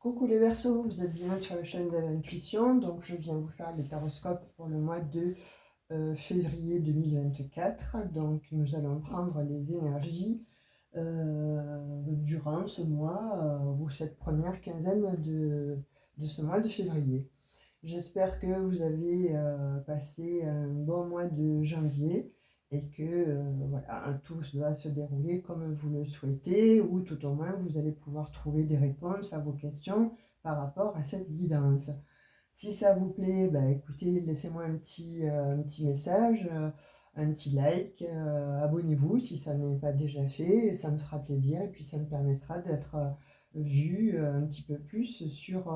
Coucou les Verseaux, vous êtes bien sur la chaîne de l'intuition. Donc je viens vous faire le taroscope pour le mois de février 2024. Donc nous allons prendre les énergies durant ce mois ou cette première quinzaine de ce mois de février. J'espère que vous avez passé un bon mois de janvier et que voilà, tout va se dérouler comme vous le souhaitez, ou tout au moins vous allez pouvoir trouver des réponses à vos questions par rapport à cette guidance. Si ça vous plaît, bah, écoutez, laissez-moi un petit message, un petit like, abonnez-vous si ça n'est pas déjà fait, et ça me fera plaisir et puis ça me permettra d'être vu un petit peu plus sur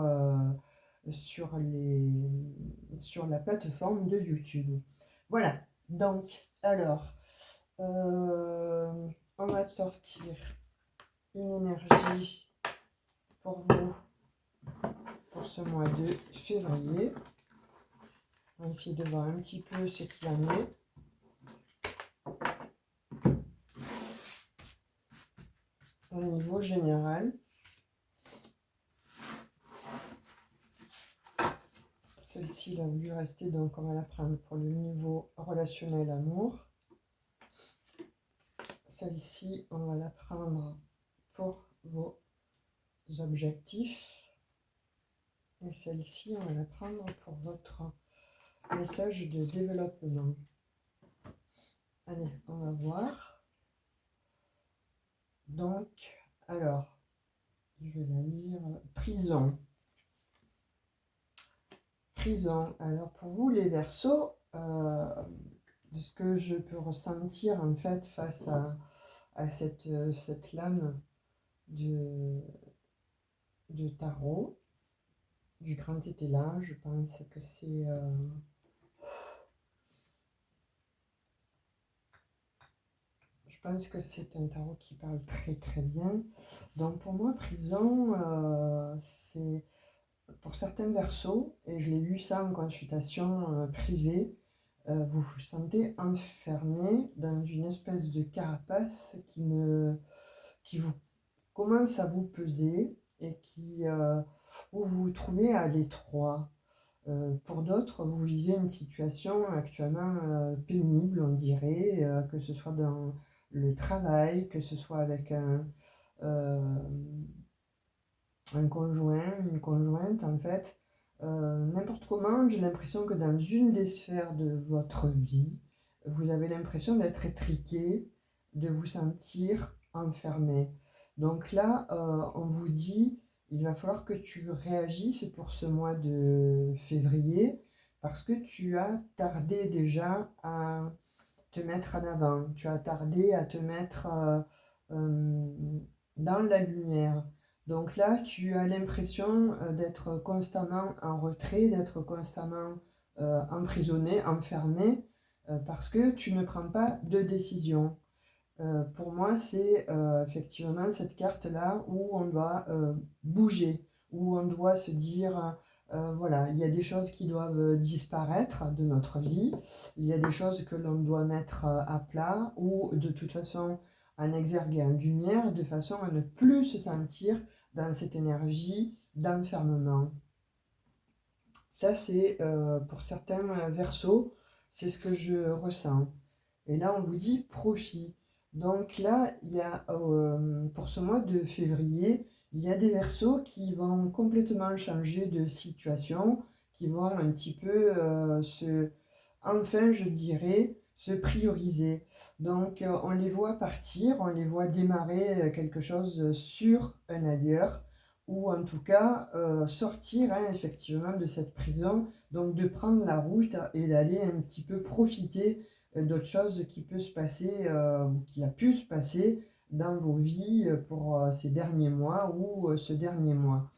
la plateforme de YouTube. Voilà, donc, alors, on va sortir une énergie pour vous pour ce mois de février. On va essayer de voir un petit peu ce qu'il en est. Au niveau général, celle-ci, il a voulu rester, donc on va la prendre pour le niveau relationnel amour. Celle-ci, on va la prendre pour vos objectifs. Et celle-ci, on va la prendre pour votre message de développement. Allez, on va voir. Donc, alors, je vais la lire. Prison. Prison. Alors, pour vous, les Verseaux, de ce que je peux ressentir, en fait, face à cette lame de tarot, du grand ételant, je pense que c'est... je pense que c'est un tarot qui parle très très bien. Donc pour moi, prison, c'est pour certains Verseaux, et je l'ai eu ça en consultation privée, vous vous sentez enfermé dans une espèce de carapace qui vous commence à vous peser et où vous vous trouvez à l'étroit. Pour d'autres, vous vivez une situation actuellement pénible, on dirait, que ce soit dans le travail, que ce soit avec un conjoint, une conjointe, en fait. N'importe comment, j'ai l'impression que dans une des sphères de votre vie, vous avez l'impression d'être étriqué, de vous sentir enfermé. Donc là, on vous dit, il va falloir que tu réagisses pour ce mois de février, parce que tu as tardé déjà à te mettre en avant, tu as tardé à te mettre dans la lumière. Donc là, tu as l'impression d'être constamment en retrait, d'être constamment emprisonné, enfermé, parce que tu ne prends pas de décision. Pour moi, c'est effectivement cette carte-là où on doit bouger, où on doit se dire, voilà, il y a des choses qui doivent disparaître de notre vie, il y a des choses que l'on doit mettre à plat, ou de toute façon en exerguer en lumière, de façon à ne plus se sentir dans cette énergie d'enfermement. Ça, c'est pour certains Verseaux, c'est ce que je ressens. Et là, on vous dit profit. Donc là, il y a, pour ce mois de février, il y a des Verseaux qui vont complètement changer de situation, qui vont un petit peu enfin, je dirais, se prioriser. Donc, on les voit partir, on les voit démarrer quelque chose sur un ailleurs, ou en tout cas sortir effectivement de cette prison, donc de prendre la route et d'aller un petit peu profiter d'autres choses qui peut se passer, qui a pu se passer dans vos vies pour ces derniers mois ou ce dernier mois.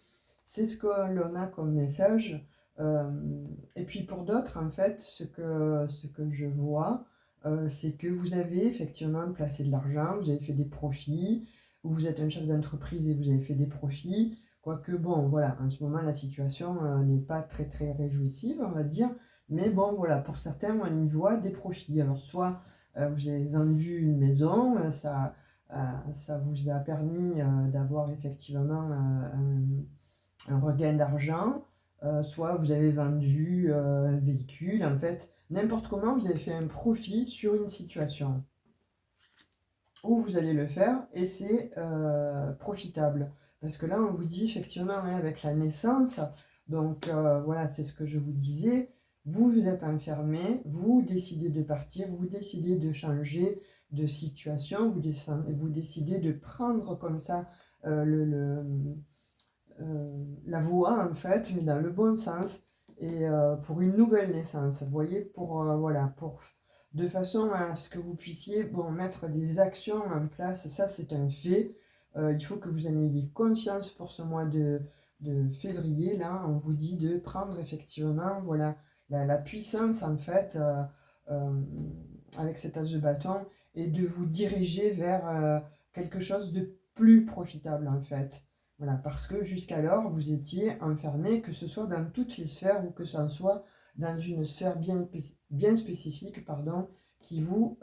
C'est ce que l'on a comme message. Et puis pour d'autres, en fait, ce que je vois, c'est que vous avez effectivement placé de l'argent, vous avez fait des profits, ou vous êtes un chef d'entreprise et vous avez fait des profits. Quoique, bon, voilà, en ce moment, la situation n'est pas très, très réjouissive, on va dire. Mais bon, voilà, pour certains, on y voit des profits. Alors, soit vous avez vendu une maison, ça vous a permis d'avoir effectivement un regain d'argent, soit vous avez vendu un véhicule, en fait, n'importe comment, vous avez fait un profit sur une situation où vous allez le faire et c'est profitable. Parce que là, on vous dit effectivement, hein, avec la naissance, donc voilà, c'est ce que je vous disais, vous êtes enfermé, vous décidez de partir, vous décidez de changer de situation, vous décidez de prendre comme ça la voie, en fait, mais dans le bon sens, et pour une nouvelle naissance, vous voyez, voilà, de façon à ce que vous puissiez, bon, mettre des actions en place, ça c'est un fait. Il faut que vous en ayez conscience pour ce mois de février, là, on vous dit de prendre effectivement, voilà, la puissance, en fait, euh, avec cet as de bâton, et de vous diriger vers quelque chose de plus profitable, en fait. Voilà, parce que jusqu'alors, vous étiez enfermé, que ce soit dans toutes les sphères ou que ce soit dans une sphère bien spécifique, pardon, qui vous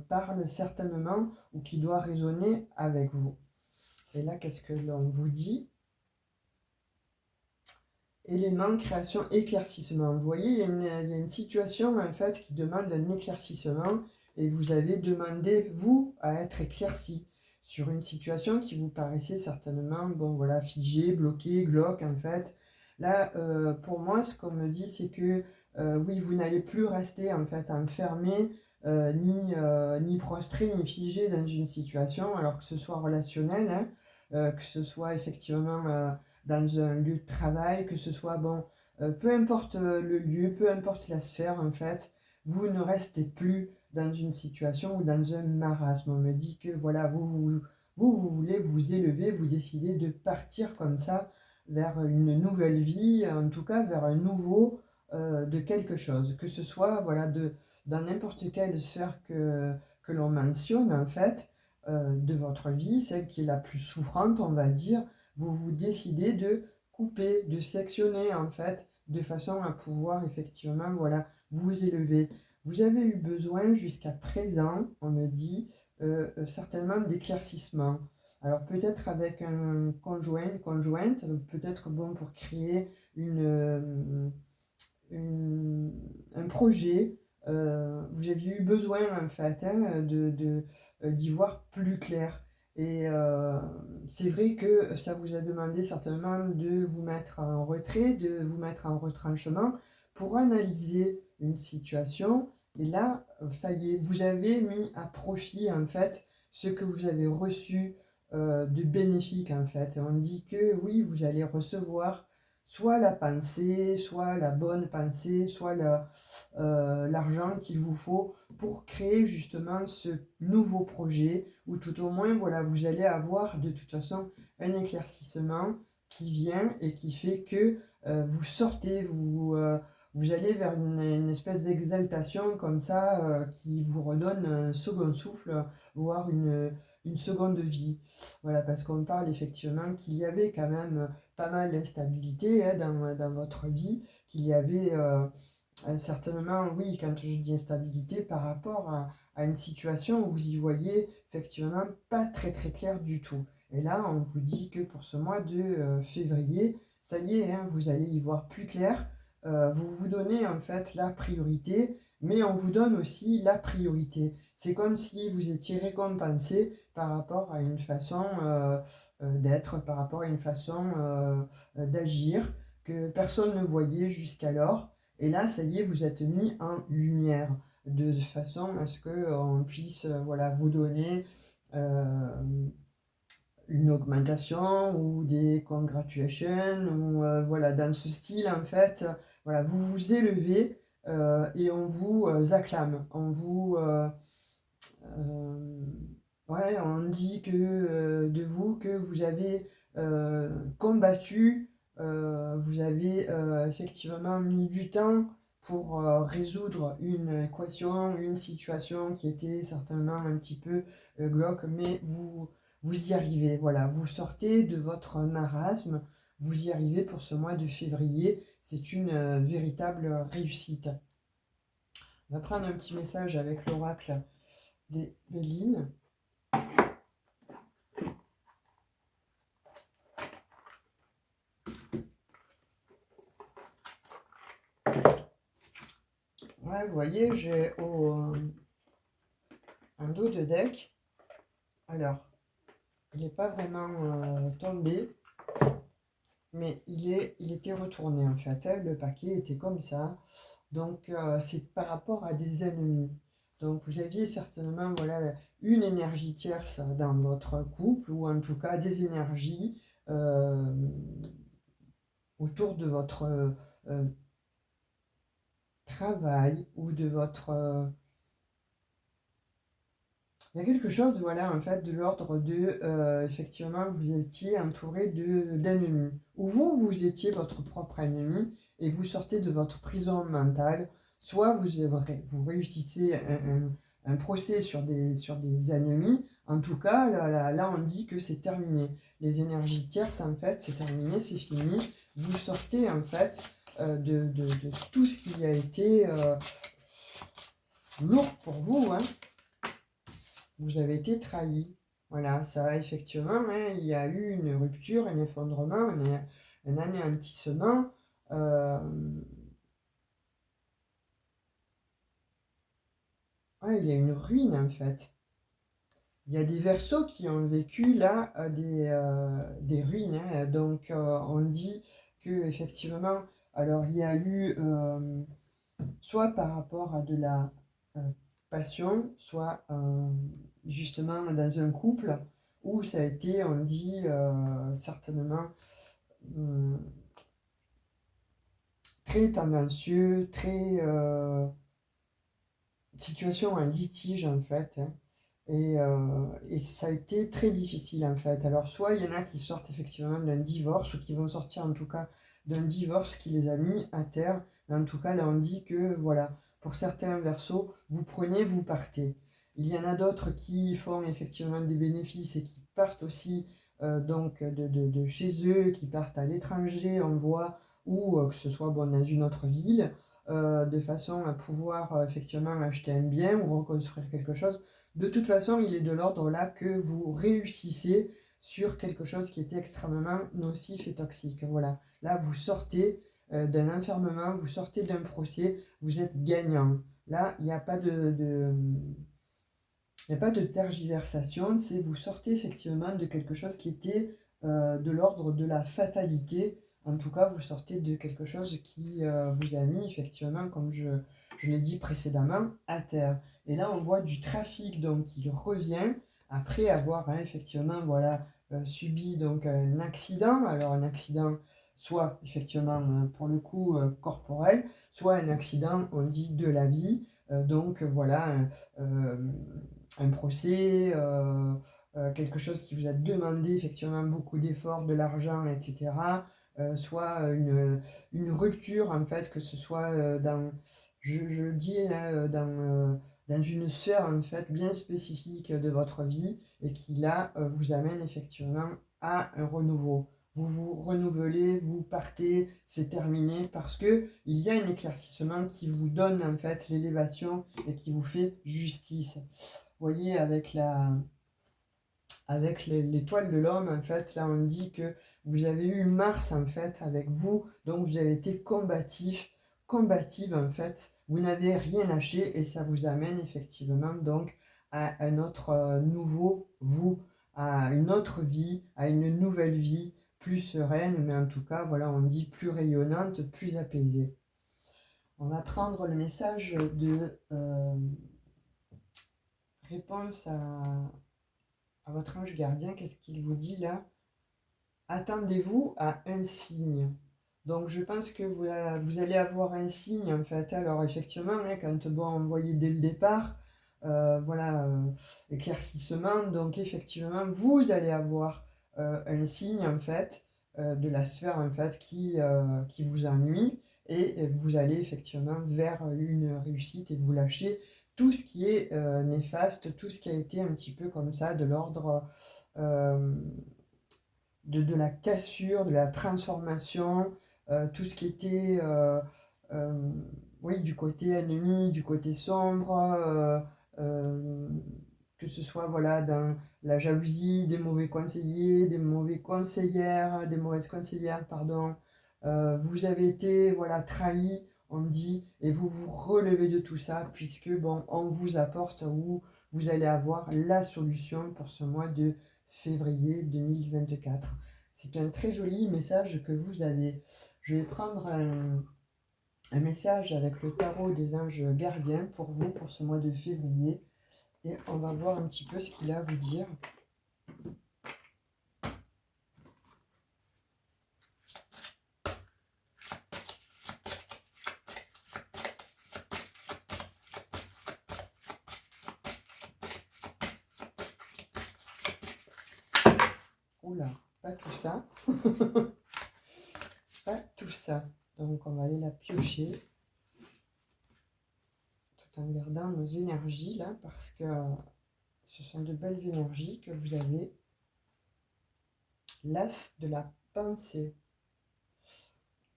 parle certainement ou qui doit résonner avec vous. Et là, qu'est-ce que l'on vous dit? Élément, création, éclaircissement. Vous voyez, il y a une situation en fait qui demande un éclaircissement et vous avez demandé, vous, à être éclairci sur une situation qui vous paraissait certainement, bon voilà, figée, bloquée, glauque en fait. Là, pour moi, ce qu'on me dit, c'est que oui, vous n'allez plus rester en fait enfermé, ni prostré, ni figé dans une situation, alors que ce soit relationnel, hein, que ce soit effectivement dans un lieu de travail, que ce soit, bon, peu importe le lieu, peu importe la sphère, en fait, vous ne restez plus dans une situation ou dans un marasme. On me dit que, voilà, vous voulez vous élever, vous décidez de partir comme ça vers une nouvelle vie, en tout cas vers un nouveau de quelque chose, que ce soit, voilà, dans n'importe quelle sphère que l'on mentionne, en fait, de votre vie, celle qui est la plus souffrante, on va dire, vous décidez de couper, de sectionner en fait, de façon à pouvoir effectivement, voilà, vous élever. Vous avez eu besoin jusqu'à présent, on me dit, certainement d'éclaircissement. Alors peut-être avec un conjoint, une conjointe, peut-être bon pour créer un projet. Vous aviez eu besoin en fait hein, d'y voir plus clair. Et c'est vrai que ça vous a demandé certainement de vous mettre en retrait, de vous mettre en retranchement pour analyser une situation. Et là, ça y est, vous avez mis à profit en fait ce que vous avez reçu de bénéfique en fait. Et on dit que oui, vous allez recevoir soit la pensée, soit la bonne pensée, soit l'argent qu'il vous faut pour créer justement ce nouveau projet, ou tout au moins, voilà, vous allez avoir de toute façon un éclaircissement qui vient et qui fait que vous sortez, vous allez vers une espèce d'exaltation comme ça qui vous redonne un second souffle, voire une seconde vie. Voilà, parce qu'on parle effectivement qu'il y avait quand même pas mal d'instabilité hein, dans votre vie, qu'il y avait certainement, oui, quand je dis instabilité, par rapport à une situation où vous y voyez effectivement pas très très clair du tout. Et là, on vous dit que pour ce mois de février, ça y est, hein, vous allez y voir plus clair. Vous vous donnez en fait la priorité, mais on vous donne aussi la priorité. C'est comme si vous étiez récompensé par rapport à une façon d'être, par rapport à une façon d'agir que personne ne voyait jusqu'alors. Et là, ça y est, vous êtes mis en lumière de façon à ce qu'on puisse voilà, vous donner une augmentation ou des congratulations ou voilà, dans ce style en fait, voilà, vous vous élevez et on vous acclame, euh, ouais, on dit que de vous que vous avez combattu, vous avez effectivement mis du temps pour résoudre une équation, une situation qui était certainement un petit peu glauque, mais vous y arrivez. Voilà, vous sortez de votre marasme, vous y arrivez pour ce mois de février. C'est une véritable réussite. On va prendre un petit message avec l'oracle des Béline. Ouais, vous voyez, j'ai un dos de deck. Alors, il n'est pas vraiment tombé, mais il était retourné en fait, hein. Le paquet était comme ça. Donc, c'est par rapport à des ennemis. Donc, vous aviez certainement voilà, une énergie tierce dans votre couple, ou en tout cas des énergies euh, autour de votre euh, travail ou de votre... il y a quelque chose, voilà, en fait, de l'ordre de, effectivement, vous étiez entouré d'ennemis. Ou vous étiez votre propre ennemi et vous sortez de votre prison mentale. Soit vous réussissez un procès sur des ennemis. En tout cas, là, on dit que c'est terminé. Les énergies tierces, en fait, c'est terminé, c'est fini. Vous sortez, en fait, de tout ce qui a été lourd pour vous, hein. Vous avez été trahi. Voilà, ça, effectivement, hein, il y a eu une rupture, un effondrement, un anéantissement. euh, ouais, il y a une ruine, en fait. Il y a des Verseaux qui ont vécu là des ruines, hein. Donc, on dit que effectivement, alors il y a eu soit par rapport à de la euh, passion, soit justement dans un couple où ça a été, on dit certainement, hum, très tendancieux, très situation en litige en fait, hein. Et ça a été très difficile en fait. Alors soit il y en a qui sortent effectivement d'un divorce ou qui vont sortir en tout cas d'un divorce qui les a mis à terre. Mais en tout cas là on dit que voilà, pour certains versos, vous prenez, vous partez. Il y en a d'autres qui font effectivement des bénéfices et qui partent aussi donc de chez eux, qui partent à l'étranger, on voit, ou que ce soit bon, dans une autre ville, de façon à pouvoir effectivement acheter un bien ou reconstruire quelque chose. De toute façon, il est de l'ordre là que vous réussissez sur quelque chose qui était extrêmement nocif et toxique. Voilà. Là, vous sortez d'un enfermement, vous sortez d'un procès, vous êtes gagnant. Là, il n'y a pas il n'y a pas de tergiversation, c'est vous sortez effectivement de quelque chose qui était de l'ordre de la fatalité. En tout cas, vous sortez de quelque chose qui vous a mis effectivement, comme je l'ai dit précédemment, à terre. Et là, on voit du trafic donc qui revient après avoir effectivement voilà, subi donc un accident. Alors un accident soit effectivement pour le coup corporel, soit un accident, on dit, de la vie. Donc voilà, euh, un procès, quelque chose qui vous a demandé effectivement beaucoup d'efforts, de l'argent, etc. Soit une rupture, en fait, que ce soit je dis, hein, dans une sphère, en fait, bien spécifique de votre vie et qui, là, vous amène effectivement à un renouveau. Vous vous renouvelez, vous partez, c'est terminé parce que il y a un éclaircissement qui vous donne en fait l'élévation et qui vous fait justice. Vous voyez, avec l'étoile de l'homme, en fait, là, on dit que vous avez eu Mars, en fait, avec vous, donc vous avez été combatif, combative, en fait, vous n'avez rien lâché, et ça vous amène, effectivement, donc, à un autre nouveau vous, à une autre vie, à une nouvelle vie, plus sereine, mais en tout cas, voilà, on dit plus rayonnante, plus apaisée. On va prendre le message de réponse à votre ange gardien. Qu'est-ce qu'il vous dit là? Attendez-vous à un signe. Donc je pense que vous allez avoir un signe en fait. Alors effectivement, hein, quand bon, on voyait dès le départ, voilà, éclaircissement, donc effectivement, vous allez avoir un signe en fait de la sphère en fait qui vous ennuie et vous allez effectivement vers une réussite et vous lâchez tout ce qui est néfaste, tout ce qui a été un petit peu comme ça de l'ordre euh, de la cassure, de la transformation, tout ce qui était euh, oui, du côté ennemi, du côté sombre, euh, que ce soit voilà, dans la jalousie, des mauvais conseillers, des mauvais conseillères, des mauvaises conseillères, pardon. Vous avez été voilà, trahi, on dit, et vous vous relevez de tout ça, puisque bon, on vous apporte ou vous allez avoir la solution pour ce mois de février 2024. C'est un très joli message que vous avez. Je vais prendre un message avec le tarot des anges gardiens pour vous, pour ce mois de février. Et on va voir un petit peu ce qu'il a à vous dire. Oula, pas tout ça. Pas tout ça. Donc on va aller la piocher. Tout en gardant nos énergies là, parce que ce sont de belles énergies que vous avez. L'as de la pensée.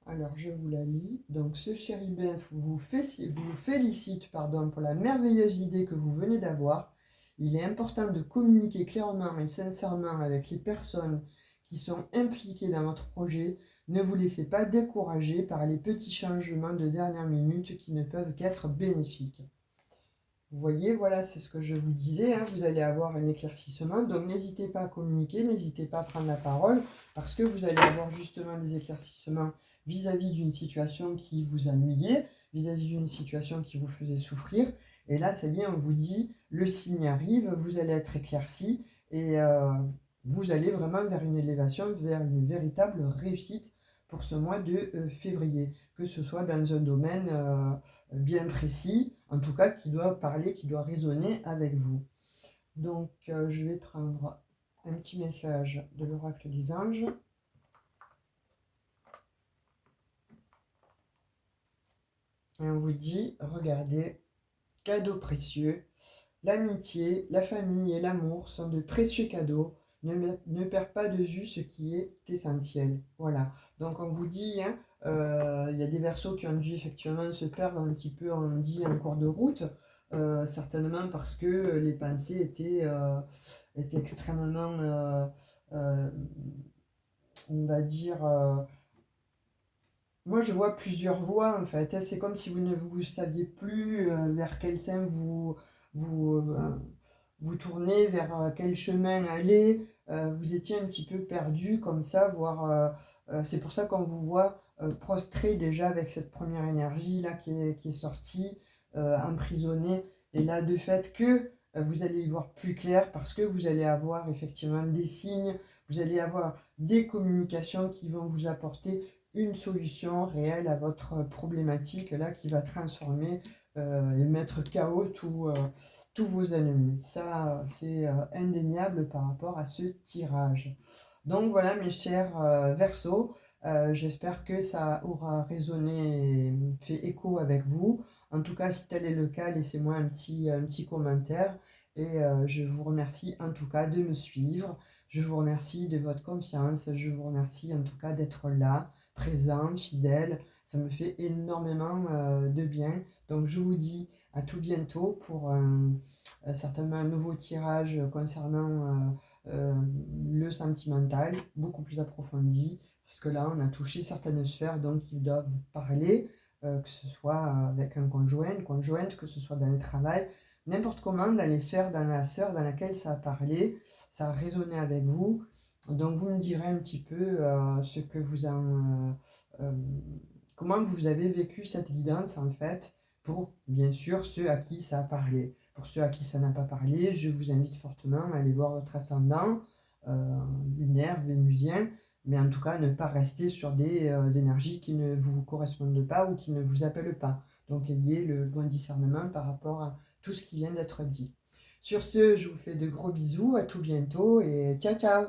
Alors, je vous la lis. Donc, ce chérubin vous félicite pour la merveilleuse idée que vous venez d'avoir. Il est important de communiquer clairement et sincèrement avec les personnes qui sont impliquées dans votre projet. Ne vous laissez pas décourager par les petits changements de dernière minute qui ne peuvent qu'être bénéfiques. Vous voyez, voilà, c'est ce que je vous disais, hein, vous allez avoir un éclaircissement, donc n'hésitez pas à communiquer, n'hésitez pas à prendre la parole, parce que vous allez avoir justement des éclaircissements vis-à-vis d'une situation qui vous ennuyait, vis-à-vis d'une situation qui vous faisait souffrir, et là, ça y est, on vous dit, le signe arrive, vous allez être éclairci, et vous allez vraiment vers une élévation, vers une véritable réussite pour ce mois de février, que ce soit dans un domaine bien précis, en tout cas qui doit parler, qui doit résonner avec vous. Donc je vais prendre un petit message de l'oracle des anges. Et on vous dit, regardez, cadeaux précieux, l'amitié, la famille et l'amour sont de précieux cadeaux. Ne perds pas de vue ce qui est essentiel. Voilà. Donc on vous dit, hein, il y a des versos qui ont dû effectivement se perdre un petit peu, on dit, en cours de route. Certainement parce que les pensées étaient extrêmement, on va dire, moi je vois plusieurs voies en fait, hein. C'est comme si vous ne vous saviez plus vers quel sein vous tournez, vers quel chemin aller. Vous étiez un petit peu perdu comme ça, voire c'est pour ça qu'on vous voit prostré déjà avec cette première énergie là qui est sortie, emprisonnée. Et là, de fait que vous allez y voir plus clair parce que vous allez avoir effectivement des signes, vous allez avoir des communications qui vont vous apporter une solution réelle à votre problématique là qui va transformer et mettre KO tous vos ennemis. Ça, c'est indéniable par rapport à ce tirage. Donc voilà mes chers Verseaux, j'espère que ça aura résonné et fait écho avec vous. En tout cas, si tel est le cas, laissez-moi un petit commentaire. Et je vous remercie en tout cas de me suivre. Je vous remercie de votre confiance. Je vous remercie en tout cas d'être là, présent, fidèle. Ça me fait énormément de bien. Donc je vous dis à tout bientôt pour certainement un nouveau tirage concernant le sentimental, beaucoup plus approfondi, parce que là on a touché certaines sphères donc ils doivent vous parler, que ce soit avec un conjoint, une conjointe, que ce soit dans le travail, n'importe comment, dans les sphères, dans la sphère dans laquelle ça a parlé, ça a résonné avec vous. Donc vous me direz un petit peu ce que vous en... comment vous avez vécu cette guidance en fait, pour bien sûr ceux à qui ça a parlé. Pour ceux à qui ça n'a pas parlé, je vous invite fortement à aller voir votre ascendant lunaire, vénusien, mais en tout cas ne pas rester sur des énergies qui ne vous correspondent pas ou qui ne vous appellent pas. Donc ayez le bon discernement par rapport à tout ce qui vient d'être dit. Sur ce, je vous fais de gros bisous, à tout bientôt et ciao ciao!